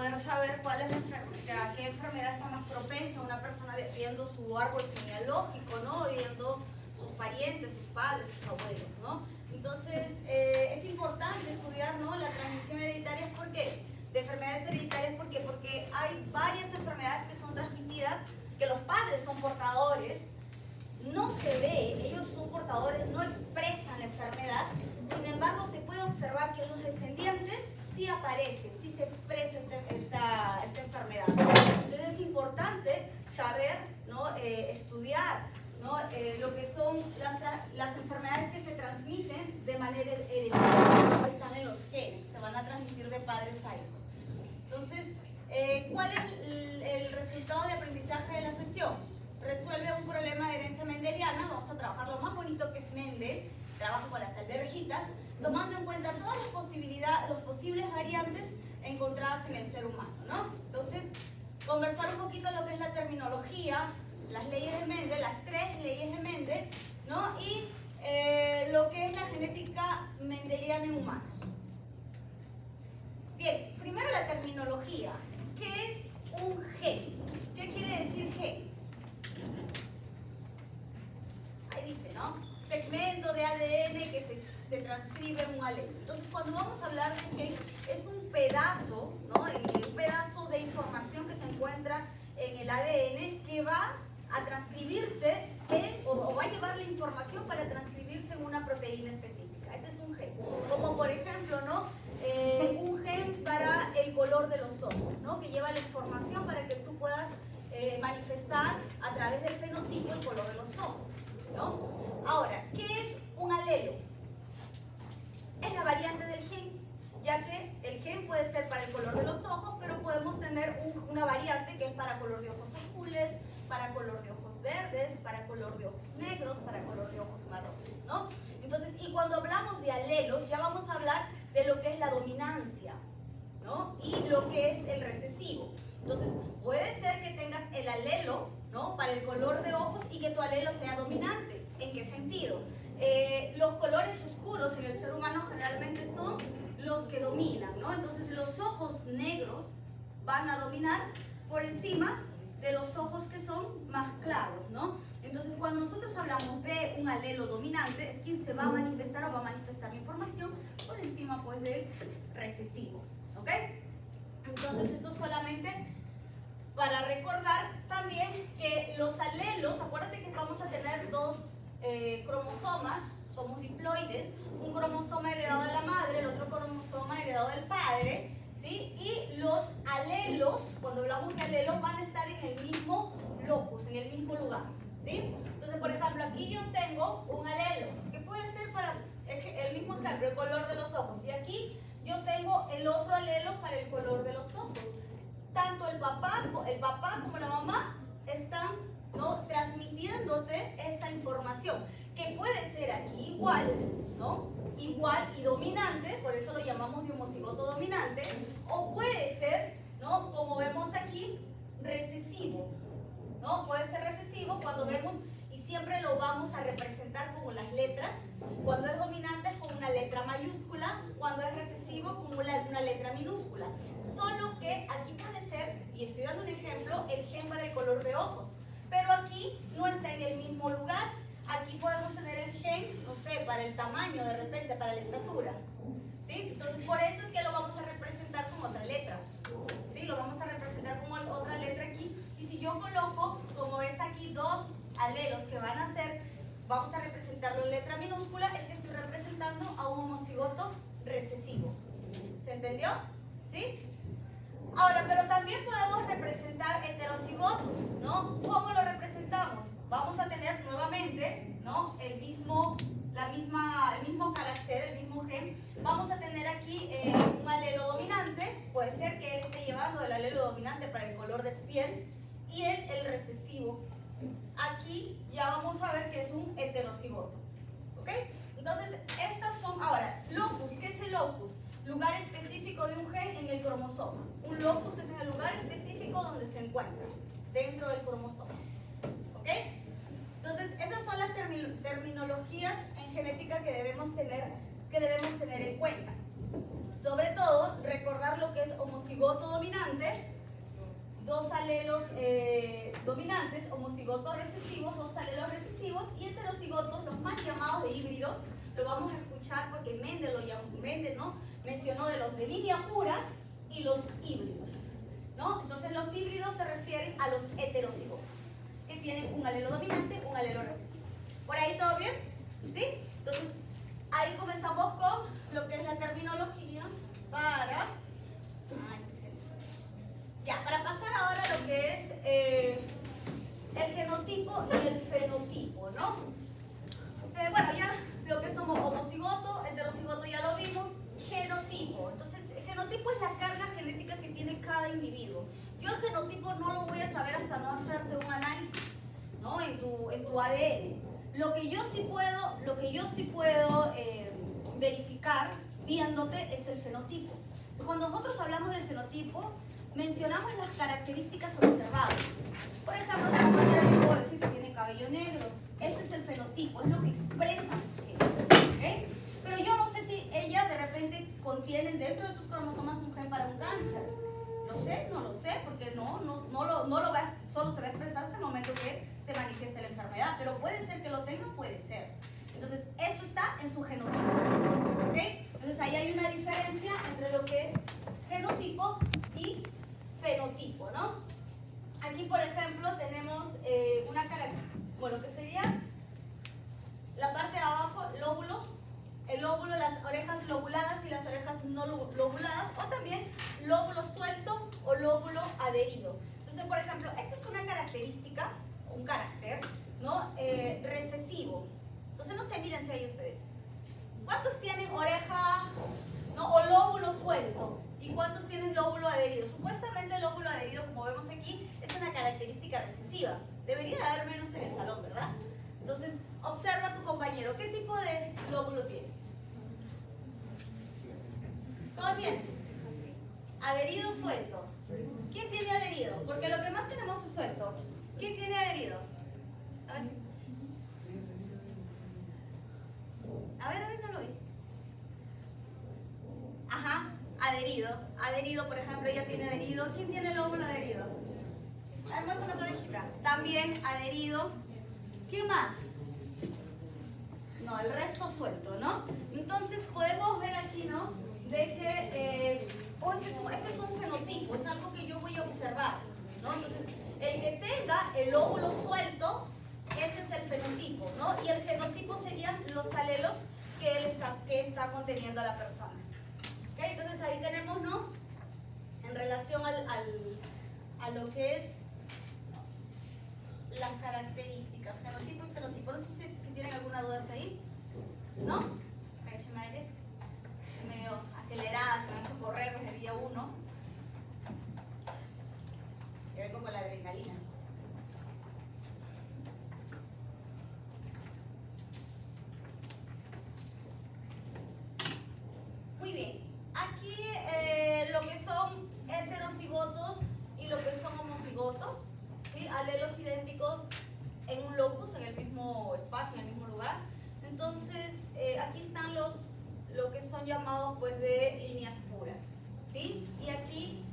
poder saber cuál es a qué enfermedad está más propensa una persona viendo su árbol genealógico, ¿no? Viendo sus parientes, sus padres, sus abuelos, ¿no? Entonces, es importante estudiar, ¿no?, la transmisión hereditaria. ¿Por qué? De enfermedades hereditarias, ¿por qué? Porque hay varias enfermedades que son transmitidas, que los padres son portadores, no se ve, ellos son portadores, no expresan la enfermedad, sin embargo se puede observar que en los descendientes sí aparece, sí se expresa esta enfermedad. Entonces es importante saber, ¿no?, estudiar, ¿no?, lo que son las enfermedades que se transmiten de manera hereditaria, ¿no?, están en los genes, se van a transmitir de padres a hijos. Entonces, ¿cuál es el resultado de aprendizaje de la sesión? Resuelve un problema de herencia mendeliana. Vamos a trabajar lo más bonito que es Mendel, trabajo con las alverjitas, tomando en cuenta todas las posibles variantes encontradas en el ser humano, ¿no? Entonces, conversar un poquito lo que es la terminología, las leyes de Mendel, las 3 leyes de Mendel, ¿no? Y lo que es la genética mendeliana en humanos. Bien, primero la terminología. ¿Qué es un gen? ¿Qué quiere decir gen? Ahí dice, ¿no? Segmento de ADN que se transcribe en un alelo. Entonces, cuando vamos a hablar de gen, es un pedazo, ¿no?, un pedazo de información que se encuentra en el ADN que va a transcribirse o va a llevar la información para transcribirse en una proteína específica. Ese es un gen. Como por ejemplo, ¿no?, un gen para el color de los ojos, ¿no?, que lleva la información para que tú puedas manifestar a través del fenotipo el color de los ojos, ¿no? Ahora, ¿qué es un alelo? Es la variante del gen, ya que el gen puede ser para el color de los ojos, pero podemos tener una variante que es para color de ojos azules, para color de ojos verdes, para color de ojos negros, para color de ojos marrones, ¿no? Entonces, y cuando hablamos de alelos, ya vamos a hablar de lo que es la dominancia, ¿no?, y lo que es el recesivo. Entonces, puede ser que tengas el alelo, ¿no?, para el color de ojos y que tu alelo sea dominante. ¿En qué sentido? Los colores oscuros en el ser humano generalmente son los que dominan, ¿no? Entonces, los ojos negros van a dominar por encima de los ojos que son más claros, ¿no? Entonces, cuando nosotros hablamos de un alelo dominante, es quien se va a manifestar o va a manifestar la información por encima, pues, del recesivo, ¿ok? Entonces, esto solamente para recordar también que los alelos, acuérdate que vamos a tener dos cromosomas, somos diploides, un cromosoma heredado de la madre, el otro cromosoma heredado del padre, ¿sí? Y los alelos, cuando hablamos de alelos, van a estar en el mismo locus, en el mismo lugar, ¿sí? Entonces, por ejemplo, aquí yo tengo un alelo, que puede ser para el mismo ejemplo, el color de los ojos, y aquí yo tengo el otro alelo para el color de los ojos. Tanto el papá como la mamá están, ¿no?, transmitiéndote esa información, que puede ser aquí igual, ¿no?, igual y dominante, por eso lo llamamos de homocigoto dominante, o puede ser, ¿no?, como vemos aquí, recesivo, ¿no? Puede ser recesivo cuando vemos, y siempre lo vamos a representar como las letras. Cuando es dominante es con una letra mayúscula, cuando es recesivo con una letra minúscula. Solo que aquí puede ser, y estoy dando un ejemplo, el gen para el color de ojos, pero aquí no está en el mismo lugar. Aquí podemos tener el gen, no sé, para el tamaño, de repente, para la estatura, ¿sí? Entonces, por eso es que lo vamos a representar con otra letra, ¿sí? Lo vamos a representar como otra letra aquí. Y si yo coloco, como ves aquí, dos alelos que van a ser, vamos a representarlo en letra minúscula, es que estoy representando a un homocigoto recesivo. ¿Se entendió? ¿Sí? Ahora, pero también podemos representar heterocigotos, ¿no? ¿Cómo lo representamos? Vamos a tener nuevamente, ¿no?, el mismo carácter, el mismo gen. Vamos a tener aquí un alelo dominante, puede ser que él esté llevando el alelo dominante para el color de piel, y él el recesivo. Aquí ya vamos a ver que es un heterocigoto, ¿ok? Entonces, estas son, ahora, locus. ¿Qué es el locus? Lugar específico de un gen en el cromosoma. Un locus es el lugar específico donde se encuentra, dentro del cromosoma, ¿ok? Entonces, esas son las terminologías en genética que debemos tener en cuenta. Sobre todo, recordar lo que es homocigoto dominante, dos alelos dominantes, homocigotos recesivos, dos alelos recesivos, y heterocigotos, los más llamados de híbridos. Lo vamos a escuchar porque Mendel, ¿no?, mencionó de los de línea puras y los híbridos, ¿no? Entonces los híbridos se refieren a los heterocigotos, que tienen un alelo dominante, un alelo recesivo. ¿Por ahí todo bien? ¿Sí? Entonces ahí comenzamos con lo que es la terminología para... para pasar ahora a lo que es el genotipo y el fenotipo, ¿no? Bueno, ya lo que somos homocigoto, heterocigoto ya lo vimos, genotipo. Entonces, el genotipo es la carga genética que tiene cada individuo. Yo el genotipo no lo voy a saber hasta no hacerte un análisis, ¿no?, en tu ADN. Lo que yo sí puedo verificar viéndote es el fenotipo. Cuando nosotros hablamos del fenotipo, mencionamos las características observables. Por ejemplo, tu compañera, yo puedo decir que tiene cabello negro. Eso es el fenotipo, es lo que expresa sus genes, ¿okay? Pero yo no sé si ella de repente contiene dentro de sus cromosomas un gen para un cáncer. ¿Lo sé? No lo sé, porque no lo va a, solo se va a expresar hasta el momento que se manifieste la enfermedad. Pero puede ser que lo tenga, puede ser. Entonces, eso está en su genotipo, ¿okay? Entonces, ahí hay una diferencia entre lo que es genotipo y fenotipo, ¿no? Aquí, por ejemplo, tenemos una característica, bueno, que sería la parte de abajo, lóbulo, el lóbulo, las orejas lobuladas y las orejas no lobuladas, o también lóbulo suelto o lóbulo adherido. Entonces, por ejemplo, esta es una característica, un carácter, ¿no?, recesivo. Entonces, no sé, mírense ahí ustedes. ¿Cuántos tienen oreja, no, o lóbulo suelto? ¿Y cuántos tienen lóbulo adherido? Supuestamente el lóbulo adherido, como vemos aquí, es una característica recesiva. Debería haber menos en el salón, ¿verdad? Entonces, observa a tu compañero. ¿Qué tipo de lóbulo tienes? ¿Cómo tienes? Adherido o suelto. ¿Quién tiene adherido? Porque lo que más tenemos es suelto. ¿Quién tiene adherido? A ver, no lo vi. Ajá, adherido, por ejemplo, ella tiene adherido. ¿Quién tiene el lóbulo adherido? Hermosa una torejita. También adherido. ¿Qué más? No, el resto suelto, ¿no? Entonces podemos ver aquí, ¿no?, de que este es un fenotipo, es algo que yo voy a observar, ¿no? Entonces, el que tenga el lóbulo suelto, ese es el fenotipo, ¿no? Y el genotipo serían los alelos que está conteniendo a la persona. ¿Okay? Entonces ahí tenemos, ¿no?, en relación a lo que es las características, genotipo y fenotipo. No sé si tienen alguna duda hasta ahí. ¿No? Écheme aire. Medio acelerada, me han hecho correr desde día 1. Y vengo con la adrenalina. Muy bien. Aquí lo que son heterocigotos y lo que son homocigotos, ¿sí?, alelos idénticos en un locus, en el mismo espacio, en el mismo lugar. Entonces, aquí están lo que son llamados, pues, de líneas puras, ¿sí? Y aquí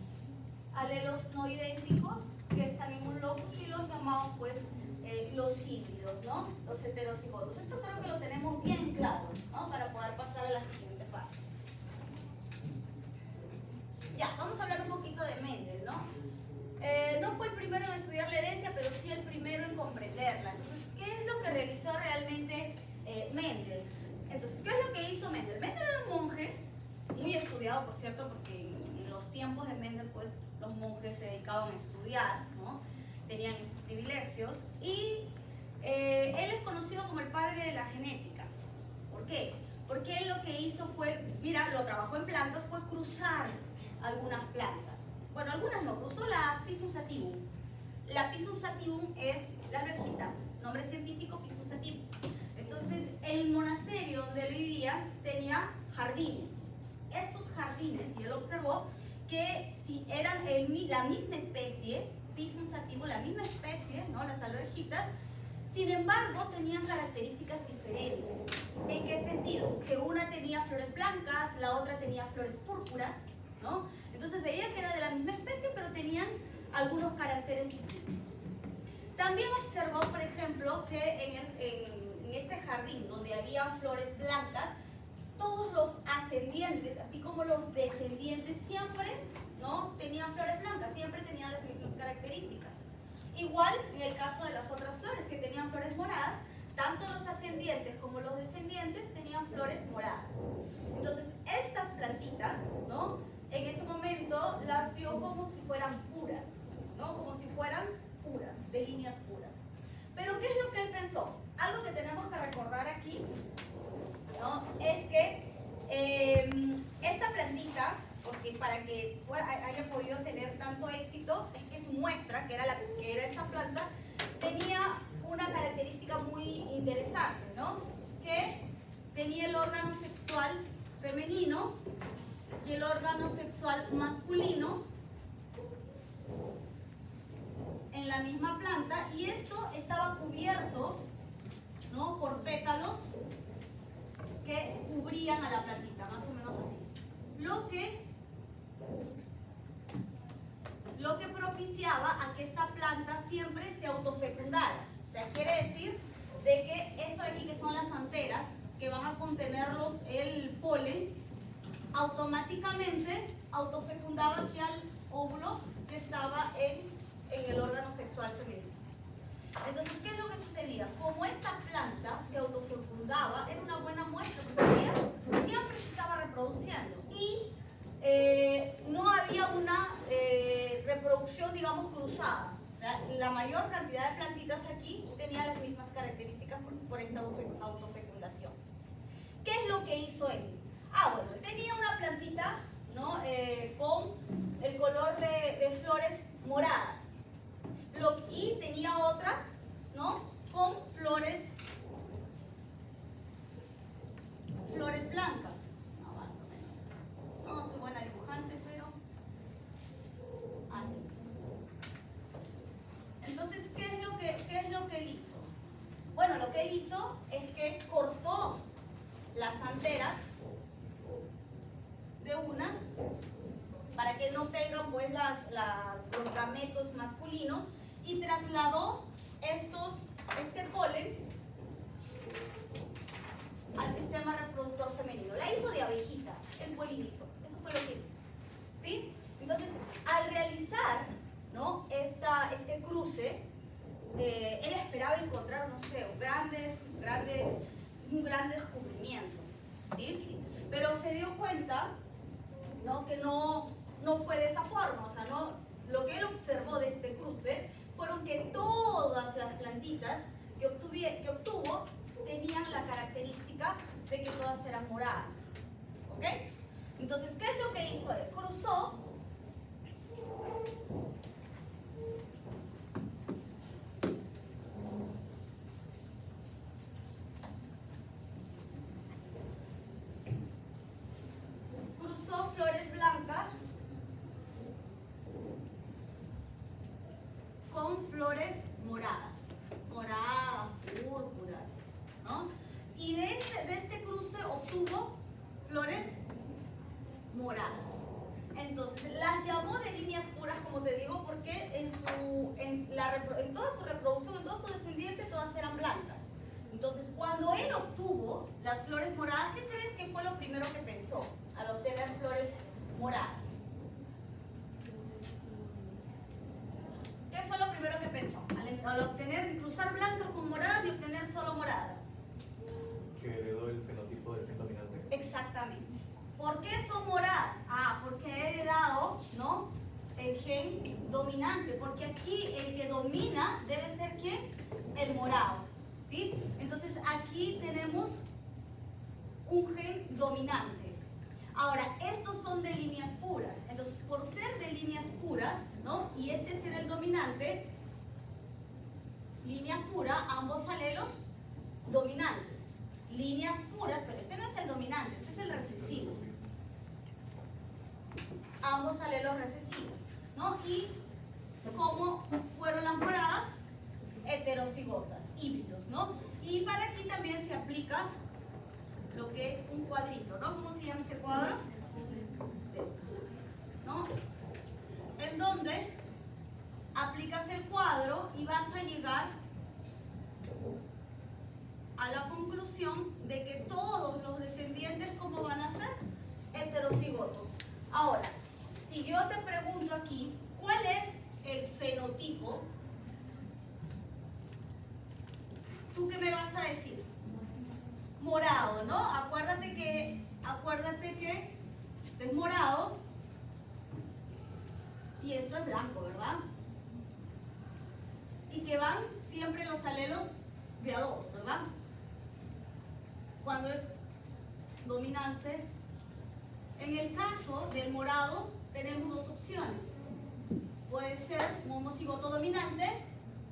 alelos no idénticos que están en un locus y los llamamos, pues, los híbridos, ¿no?, los heterocigotos. Esto creo que lo tenemos bien claro, ¿no?, para poder pasar a la siguiente parte. Ya, vamos a hablar un poquito de Mendel, ¿no? No fue el primero en estudiar la herencia, pero sí el primero en comprenderla. Entonces, ¿qué es lo que realizó realmente Mendel? Entonces, ¿qué es lo que hizo Mendel? Mendel era un monje, muy estudiado, por cierto, porque en los tiempos de Mendel, pues, los monjes se dedicaban a estudiar, ¿no? Tenían esos privilegios. Y él es conocido como el padre de la genética. ¿Por qué? Porque él lo que hizo fue, mira, lo trabajó en plantas, fue cruzar algunas plantas. Bueno, algunas no, cruzó la Pisum sativum. La Pisum sativum es la alberjita, nombre científico Pisum sativum. Entonces, el monasterio donde él vivía tenía jardines. Estos jardines, y él observó que si eran la misma especie, Pisum sativum, la misma especie, ¿no?, las alberjitas, sin embargo, tenían características diferentes. ¿En qué sentido? Que una tenía flores blancas, la otra tenía flores púrpuras, ¿no? Entonces veía que algunos caracteres distintos. También observó, por ejemplo, que en este jardín donde había flores blancas, todos los ascendientes, así como los descendientes, siempre, ¿no?, tenían flores blancas, siempre tenían las mismas características. Igual en el caso de las otras flores que tenían flores moradas, tanto los ascendientes como los descendientes tenían flores moradas. Entonces, estas plantitas, ¿no?, en ese momento las vio como si fueran puras, ¿no?, como si fueran puras, de líneas puras. Pero ¿qué es lo que él pensó? Algo que tenemos que recordar aquí, ¿no?, es que esta plantita, porque para que haya podido tener tanto éxito, es que su muestra, que era esta planta, tenía una característica muy interesante, ¿no?, que tenía el órgano sexual femenino y el órgano sexual masculino en la misma planta, y esto estaba cubierto, ¿no?, por pétalos que cubrían a la plantita, más o menos así. Lo que propiciaba a que esta planta siempre se autofecundara. O sea, quiere decir de que esto de aquí, que son las anteras, que van a contenerlos el polen, automáticamente autofecundaba aquí al óvulo que estaba en el órgano sexual femenino. Entonces, ¿qué es lo que sucedía? Como esta planta se autofecundaba, era una buena muestra, porque ella siempre se estaba reproduciendo y no había una reproducción, digamos, cruzada. O sea, la mayor cantidad de plantitas aquí tenía las mismas características por esta autofecundación. ¿Qué es lo que hizo él? Bueno, él tenía una plantita, ¿no?, con el color de flores moradas. Y tenía otras, ¿no?, con flores blancas. No, más o menos así. No soy buena dibujante, pero así. Entonces, ¿qué es lo que él hizo? Bueno, lo que él hizo es que cortó las anteras de unas para que no tengan pues los gametos masculinos, y trasladó este polen al sistema reproductor femenino. La hizo de abejita, el polinizó. Eso fue lo que hizo, ¿sí? Entonces, al realizar, ¿no?, este cruce, él esperaba encontrar, no sé, un gran descubrimiento, ¿sí? Pero se dio cuenta, ¿no?, que no fue de esa forma. O sea, lo que él observó de este cruce fueron que todas las plantitas que obtuvo tenían la característica de que todas eran moradas. ¿Ok? Entonces, ¿qué es lo que hizo él? Cruzó flores blancas con flores moradas, púrpuras, ¿no? Y de este cruce obtuvo flores moradas. Entonces, las llamó de líneas puras, como te digo, porque en toda su reproducción, en todo su descendiente, todas eran blancas. Entonces, cuando él obtuvo las flores moradas, ¿qué crees que fue lo primero que pensó al obtener flores moradas? ¿Qué fue lo primero que pensó al cruzar blancas con moradas y obtener solo moradas? Que heredó el fenotipo del gen dominante. Exactamente. ¿Por qué son moradas? Porque he heredado, ¿no?, el gen dominante, porque aquí el que domina debe ser ¿quién? El morado, ¿sí? Entonces aquí tenemos un gen dominante. Ahora, estos son de líneas puras. Entonces, por ser de líneas puras, ¿no?, y este ser el dominante, línea pura, ambos alelos dominantes. Líneas puras, pero este no es el dominante, este es el recesivo. Ambos alelos recesivos, ¿no? Y como fueron las moradas, heterocigotas, híbridos, ¿no? Y para aquí también se aplica lo que es un cuadrito, ¿no? ¿Cómo se llama ese cuadro? ¿No? En donde cuadro y vas a llegar a la conclusión de que todos los descendientes, ¿cómo van a ser? Heterocigotos. Ahora, si yo te pregunto aquí, ¿cuál es el fenotipo? ¿Tú qué me vas a decir? Morado, ¿no? Acuérdate que este es morado y esto es blanco, ¿verdad? Y que van siempre los alelos de a dos, ¿verdad? Cuando es dominante. En el caso del morado tenemos dos opciones. Puede ser un homocigoto dominante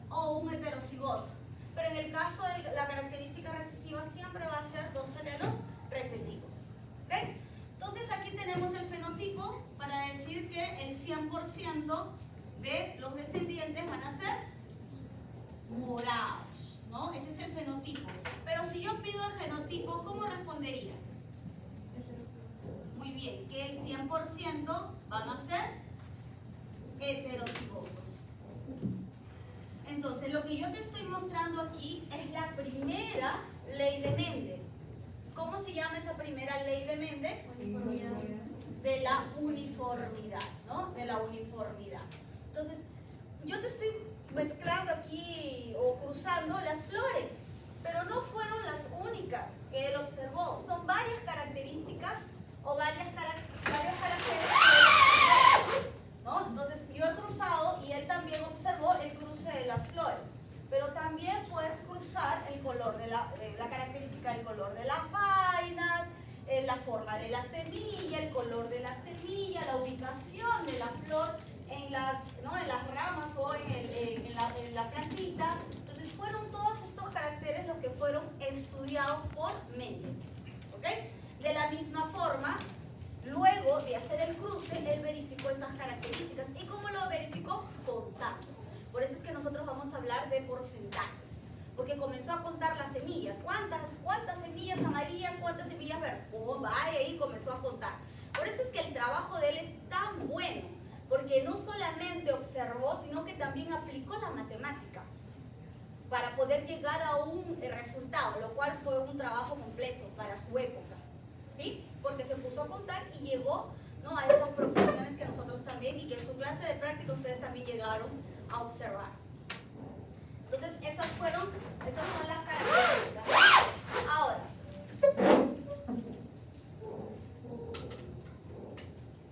o un heterocigoto. Pero en el caso de la característica recesiva siempre va a ser dos alelos recesivos. ¿Ok? Entonces aquí tenemos el fenotipo para decir que el 100% de los descendientes van a ser morados, ¿no? Ese es el fenotipo. Pero si yo pido el genotipo, ¿cómo responderías? Muy bien, que el 100% van a ser heterocigotos. Entonces, lo que yo te estoy mostrando aquí es la primera ley de Mendel. ¿Cómo se llama esa primera ley de Mendel? Uniformidad. De la uniformidad, ¿no? De la uniformidad. Entonces, yo te estoy mezclando aquí o cruzando las flores, pero no fueron las únicas que él observó. Son varias características o varios caracteres, ¿no? Entonces, yo he cruzado y él también observó el cruce de las flores. Pero también puedes cruzar el color de la característica del color de las vainas, la forma de la semilla, el color de la semilla, la ubicación de la flor en las ramas o en la plantita. Entonces fueron todos estos caracteres los que fueron estudiados por Mendel. ¿Ok? De la misma forma, luego de hacer el cruce, él verificó esas características. ¿Y cómo lo verificó? Contando. Por eso es que nosotros vamos a hablar de porcentajes, porque comenzó a contar las semillas. ¿Cuántas semillas amarillas? ¿Cuántas semillas verdes? Oh, vaya, y comenzó a contar. Por eso es que el trabajo de él es tan bueno, porque no solamente observó, sino que también aplicó la matemática para poder llegar a un resultado, lo cual fue un trabajo completo para su época, ¿sí? Porque se puso a contar y llegó, ¿no?, a estas proporciones que nosotros también, y que en su clase de práctica ustedes también llegaron a observar. Entonces, esas son las características. Ahora,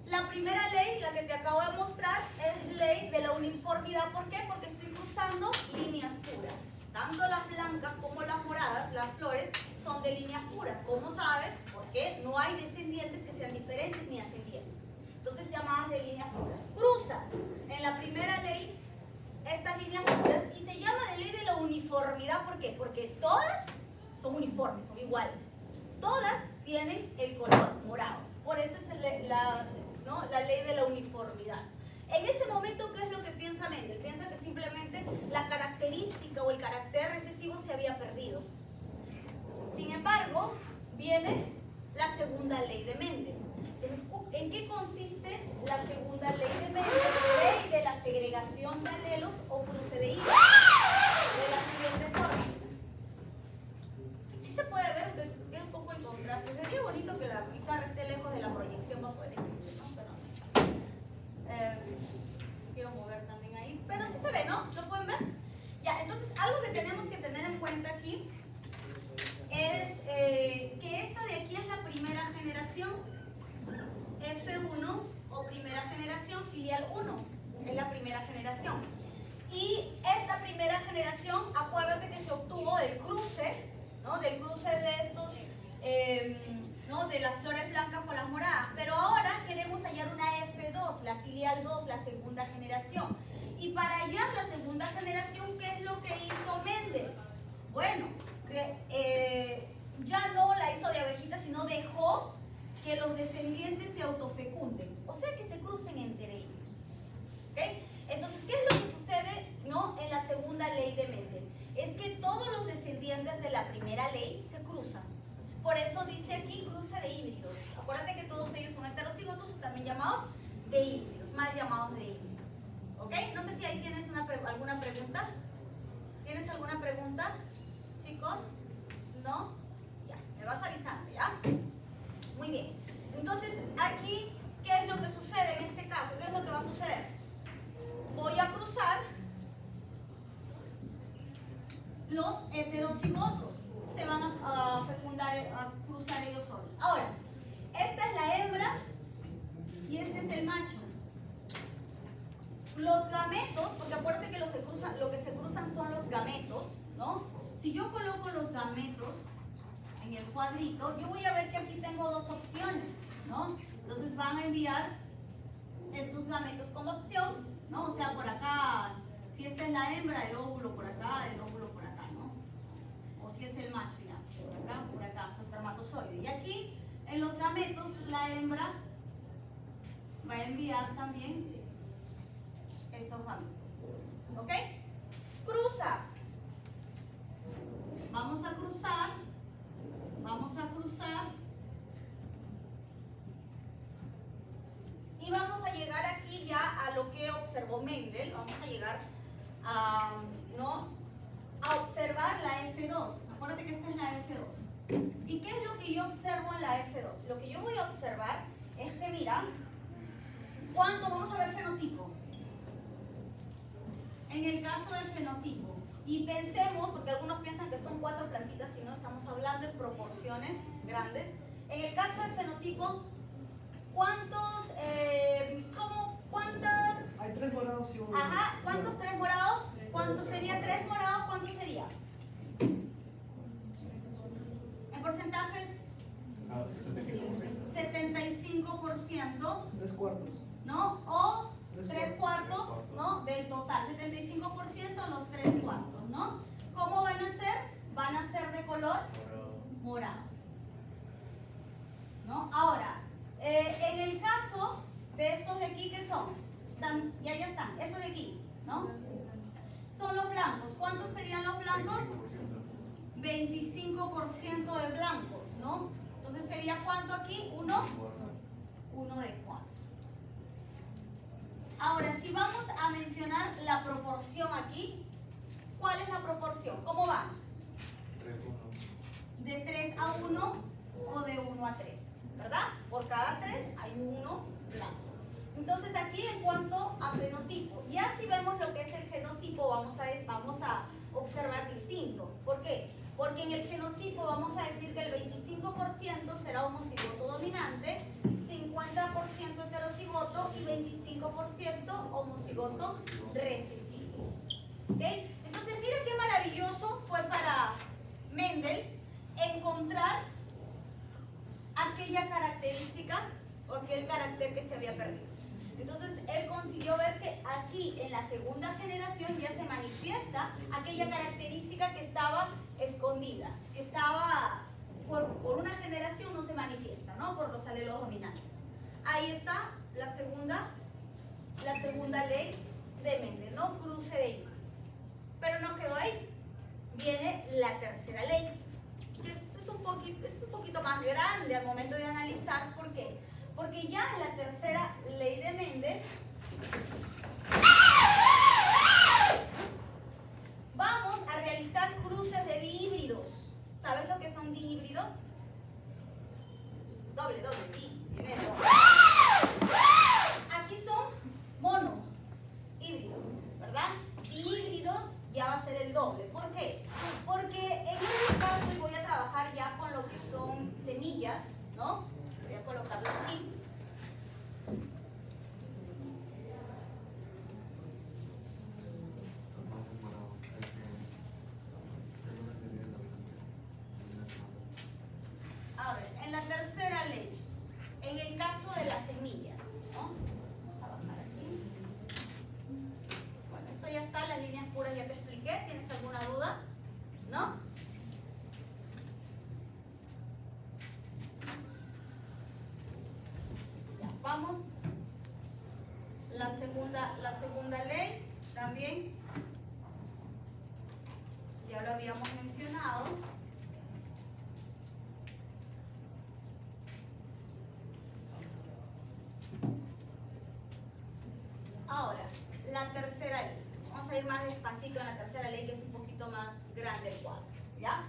la primera ley, la que te acabo de mostrar, es ley de la uniformidad. ¿Por qué? Porque estoy cruzando líneas puras. Tanto las blancas como las moradas, las flores, son de líneas puras. ¿Cómo sabes? Porque no hay descendientes que sean diferentes ni ascendientes. Entonces, llamadas de líneas puras. Cruzas en la primera ley estas líneas puras y se llama de ley de la uniformidad. ¿Por qué? Porque todas son uniformes, son iguales. Todas tienen el color morado. Por eso es la ley de la uniformidad. En ese momento, ¿qué es lo que piensa Mendel? Piensa que simplemente la característica o el carácter recesivo se había perdido. Sin embargo, viene la segunda ley de Mendel. Entonces, ¿en qué consiste la segunda ley de Mendel? Ley de la segregación de alelos o cruce de híbridos. De la siguiente forma. Sí se puede ver que es un poco el contraste. Sería bonito que la pizarra esté lejos de la proyección para poder escribir, ¿no? Pero quiero mover también ahí. Pero sí se ve, ¿no? ¿Lo pueden ver? Ya, entonces algo que tenemos que tener en cuenta aquí es que esta de aquí es la primera generación. F1 o primera generación, filial 1, es la primera generación. Y esta primera generación, acuérdate que se obtuvo del cruce, ¿no? Del cruce de estos, ¿no?, de las flores blancas con las moradas. Pero ahora queremos hallar una F2, la filial 2, la segunda generación. Y para hallar la segunda generación, ¿qué es lo que hizo Mendel? Bueno, ya no la hizo de abejita, sino dejó que los descendientes se autofecunden, o sea, que se crucen entre ellos. ¿Ok? Entonces, ¿qué es lo que sucede, no, en la segunda ley de Mendel? Es que todos los descendientes de la primera ley se cruzan. Por eso dice aquí cruce de híbridos. Acuérdate que todos ellos son heterocigotos, también llamados de híbridos, mal llamados de híbridos. ¿Ok? No sé si ahí tienes alguna pregunta. ¿Tienes alguna pregunta, chicos? ¿No? Ya, me vas avisando, ¿ya? Muy bien. Entonces, aquí, ¿qué es lo que sucede en este caso? ¿Qué es lo que va a suceder? Voy a cruzar los heterocigotos. Se van a fecundar, a cruzar ellos solos. Ahora, esta es la hembra y este es el macho. Los gametos, porque acuérdate que lo que se cruzan son los gametos, ¿no? Si yo coloco los gametos en el cuadrito, yo voy a ver que aquí tengo dos opciones, ¿no? Entonces van a enviar estos gametos como opción, ¿no? O sea, por acá, si esta es la hembra, el óvulo por acá, el óvulo por acá, ¿no? O si es el macho, ya, por acá, su espermatozoide. Y aquí, en los gametos, la hembra va a enviar también estos gametos. ¿Ok? Cruza. Vamos a cruzar. Vamos a cruzar. Y vamos a llegar aquí ya a lo que observó Mendel. Vamos a llegar a, ¿no?, a observar la F2. Acuérdate que esta es la F2. ¿Y qué es lo que yo observo en la F2? Lo que yo voy a observar es que, mira, ¿cuánto? Vamos a ver fenotipo. En el caso del fenotipo, y pensemos, porque algunos piensan que son 4 plantitas, y no, estamos hablando en proporciones grandes. En el caso del fenotipo, ¿cuántas? Hay 3 morados y 1. Ajá, ¿cuántos 3 morados? ¿Cuánto sería 3 morados? ¿Cuánto sería? En porcentajes, 75%, 3 cuartos. ¿no? O 3 cuartos, ¿no? Del total, 75% los 3 cuartos, ¿no? ¿Cómo van a ser? Van a ser de color morado, ¿no? Ahora, en el caso de estos de aquí, ¿qué son? Ya están, estos de aquí, ¿no? Son los blancos. ¿Cuántos serían los blancos? 25% de blancos, ¿no? Entonces sería ¿cuánto aquí? 1 de 4. Ahora, si vamos a mencionar la proporción aquí, ¿cuál es la proporción? ¿Cómo va? 3-1. De 3 a 1 o de 1 a 3, ¿verdad? Por cada 3 hay 1 blanco. Entonces aquí en cuanto a fenotipo, ya si vemos lo que es el genotipo, vamos a observar distinto. ¿Por qué? Porque en el genotipo vamos a decir que el 25% será homocigoto dominante, 50% heterocigoto y 25% homocigoto recesivo. ¿Ok? Entonces miren qué maravilloso fue para Mendel encontrar aquella característica o aquel carácter que se había perdido. Entonces él consiguió ver que aquí en la segunda generación ya se manifiesta aquella característica que estaba escondida, que estaba por una generación no se manifiesta, ¿no? Por los alelos dominantes. Ahí está la segunda ley de Mendel, ¿no? Cruce de híbridos. Pero no quedó ahí. Viene la tercera ley. Es un poquito más grande al momento de analizar. ¿Por qué? Porque ya en la tercera ley de Mendel vamos a realizar cruces de dihíbridos. ¿Sabes lo que son dihíbridos? Doble, sí. Viene el doble. Aquí son monohíbridos, ¿verdad? Híbridos ya va a ser el doble. ¿Por qué? Porque en este caso voy a trabajar ya con lo que son semillas, ¿no? Voy a colocarlo aquí. A ver, en la tercera ley, en el caso de las semillas, ¿no? Vamos a bajar aquí. Bueno, esto ya está, las líneas puras ya te expliqué. ¿Tienes alguna duda? ¿No? Ya, vamos. La segunda ley también, ya lo habíamos mencionado. Ahora, la tercera ley. Vamos a ir más despacito en la tercera ley, que es un poquito más grande el cuadro, ¿ya?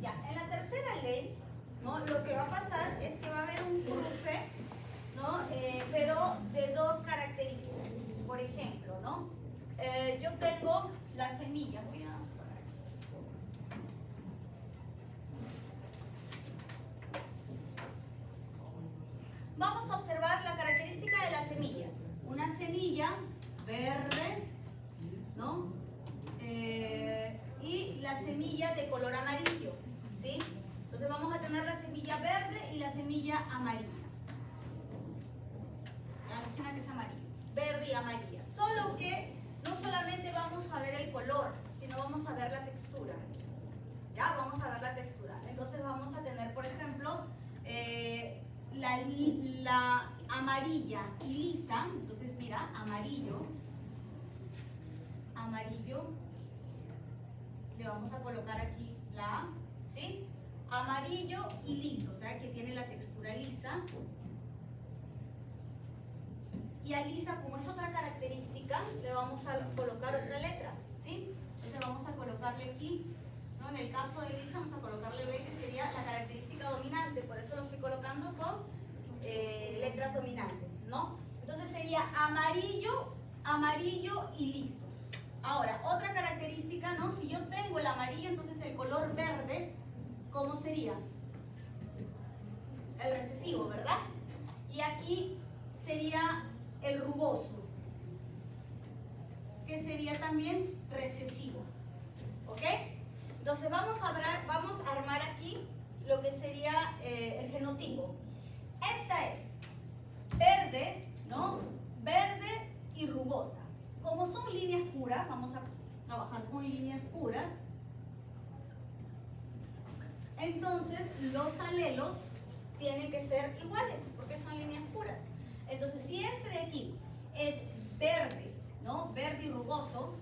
Ya, en la tercera ley, ¿no? Lo que va a pasar es que va a haber un cruce, ¿no? Pero de dos características. Por ejemplo, ¿no? Yo tengo la semilla. Voy a poner aquí. Vamos a observar la característica de las semillas. Una semilla verde, ¿no? Y la semilla de color amarillo, ¿sí? Entonces vamos a tener la semilla verde y la semilla amarilla. La alucina que es amarilla, verde y amarilla. Solo que no solamente vamos a ver el color, sino vamos a ver la textura. ¿Ya? Vamos a ver la textura. Entonces vamos a tener, por ejemplo, la amarilla y lisa. Entonces mira, amarillo. Le vamos a colocar aquí la A, ¿sí? Amarillo y liso, o sea que tiene la textura lisa. Y a lisa, como es otra característica, le vamos a colocar otra letra, ¿sí? Entonces vamos a colocarle aquí, ¿no? En el caso de lisa vamos a colocarle B, que sería la característica dominante, por eso lo estoy colocando con letras dominantes, ¿no? Entonces sería amarillo, amarillo y liso. Ahora, otra característica, ¿no? Si yo tengo el amarillo, entonces el color verde, ¿cómo sería? El recesivo, ¿verdad? Y aquí sería el rugoso, que sería también recesivo, ¿ok? Entonces vamos a armar aquí lo que sería el genotipo. Esta es verde, ¿no? Verde y rugosa. Como son líneas puras, vamos a trabajar con líneas puras. Entonces los alelos tienen que ser iguales, porque son líneas puras. Entonces, si este de aquí es verde, ¿no? Verde y rugoso,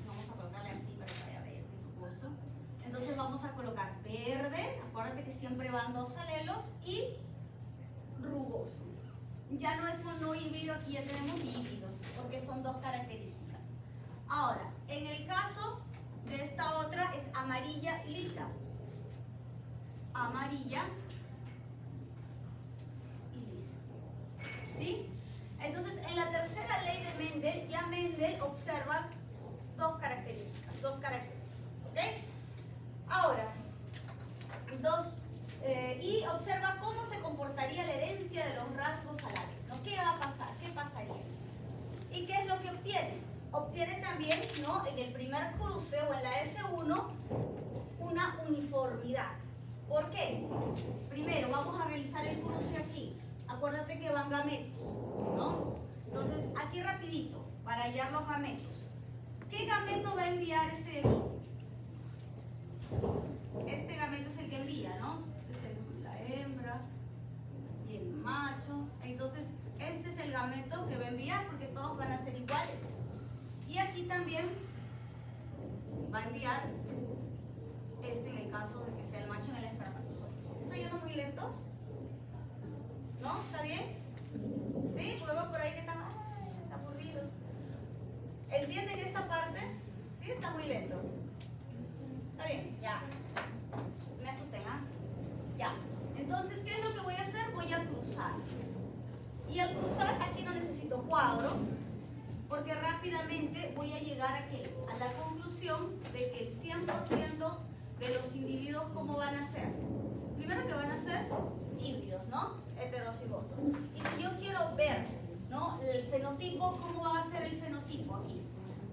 vamos a colocarle así para que vaya verde y rugoso. Entonces vamos a colocar verde, acuérdate que siempre van dos alelos, y rugoso. Ya no es monohíbrido, aquí ya tenemos híbridos, porque son dos características. Ahora, en el caso de esta otra es amarilla y lisa. Amarilla y lisa. ¿Sí? Entonces, en la tercera ley de Mendel, ya Mendel observa dos características, ¿ok? Ahora, y observa cómo se comportaría la herencia de los rasgos alares, ¿no? ¿Qué va a pasar? ¿Qué pasaría? ¿Y qué es lo que obtiene? Obtiene también, ¿no? En el primer cruce o en la F1 una uniformidad. ¿Por qué? Primero vamos a realizar el cruce aquí. Acuérdate que van gametos, ¿no? Entonces aquí rapidito, para hallar los gametos. ¿Qué gameto va a enviar este de aquí? Este gameto es el que envía, ¿no? Este es la hembra y el macho. Entonces este es el gameto que va a enviar, porque todos van a ser iguales. Y aquí también va a enviar este en el caso de que sea el macho en el espermatozoide. ¿Estoy yendo muy lento? ¿No? ¿Está bien? ¿Sí? Porque veo por ahí que están aburridos. ¿Entienden esta parte? Sí, está muy lento. ¿Está bien? Ya. Me asusté, ¿ah? Ya. Entonces, ¿qué es lo que voy a hacer? Voy a cruzar. Y al cruzar, aquí no necesito cuadro, porque rápidamente voy a llegar a la conclusión de que el 100% de los individuos, ¿cómo van a ser? Primero que van a ser híbridos, ¿no? Heterocigotos. Y si yo quiero ver, ¿no? El fenotipo, ¿cómo va a ser el fenotipo aquí?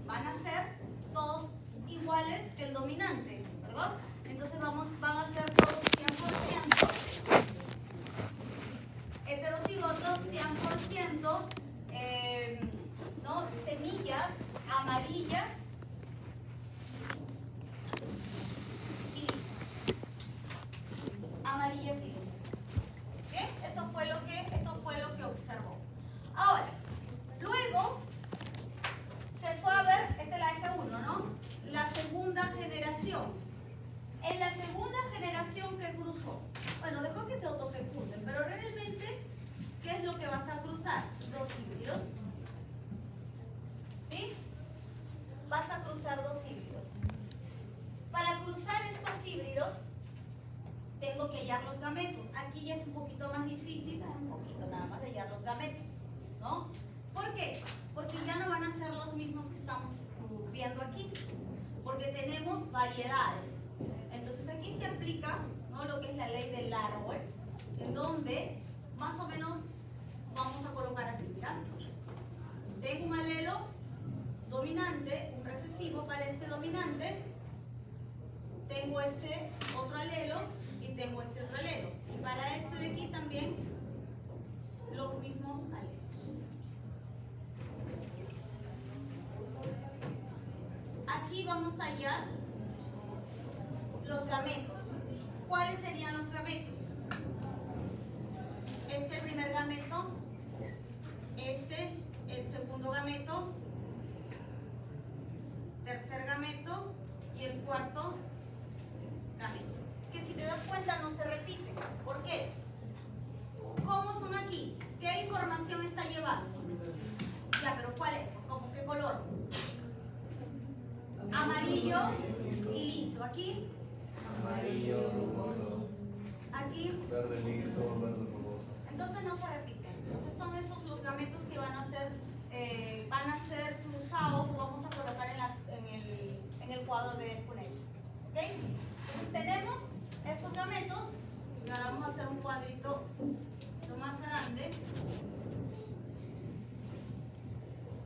Van a ser todos iguales que el dominante, ¿verdad? Entonces van a ser todos 100% heterocigotos, 100% ¿no? Semillas amarillas y lisas. Amarillas y lisas. ¿Ok? Eso fue lo que observó. Ahora, luego se fue a ver, esta es la F1, ¿no? Las cruzar dos híbridos. Para cruzar estos híbridos, tengo que hallar los gametos. Aquí ya es un poquito más difícil, un poquito nada más de hallar los gametos, ¿no? ¿Por qué? Porque ya no van a ser los mismos que estamos viendo aquí, porque tenemos variedades. Entonces aquí se aplica, ¿no?, lo que es la ley del árbol, en donde más o menos vamos a colocar así, ¿ya? Tengo un alelo dominante, un recesivo para este dominante, tengo este otro alelo y tengo este otro alelo. Y para este de aquí también los mismos alelos. Aquí vamos a hallar los gametos. ¿Cuáles serían los gametos? Este el primer gameto, este el segundo gameto, tercer gameto y el cuarto gameto. Que si te das cuenta no se repite. ¿Por qué? ¿Cómo son aquí? ¿Qué información está llevando? Ya, pero ¿cuál es? ¿Cómo qué color? Amarillo y liso. Aquí. Amarillo, rugoso. Aquí. Verde liso, verde rugoso. Entonces no se repiten. Entonces son esos los gametos que van a ser cruzados o vamos a colocar en el cuadro de Punnett. ¿Ok? Entonces tenemos estos gametos y ahora vamos a hacer un cuadrito más grande,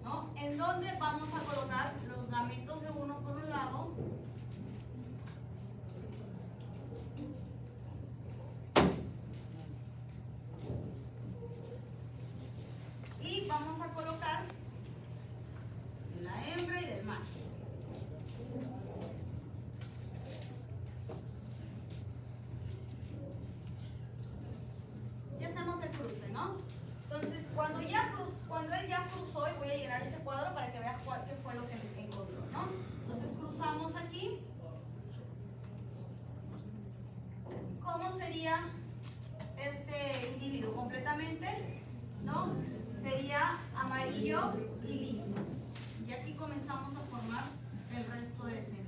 ¿no?, en donde vamos a colocar los gametos de uno por un lado y vamos a colocar la hembra y del macho. Ya hacemos el cruce, ¿no? Entonces, cuando él ya cruzó, y voy a llenar este cuadro para que veas qué fue lo que encontró, ¿no? Entonces cruzamos aquí. ¿Cómo sería este individuo? Completamente, ¿no? Sería amarillo y liso. Y aquí comenzamos a formar el resto de escenas.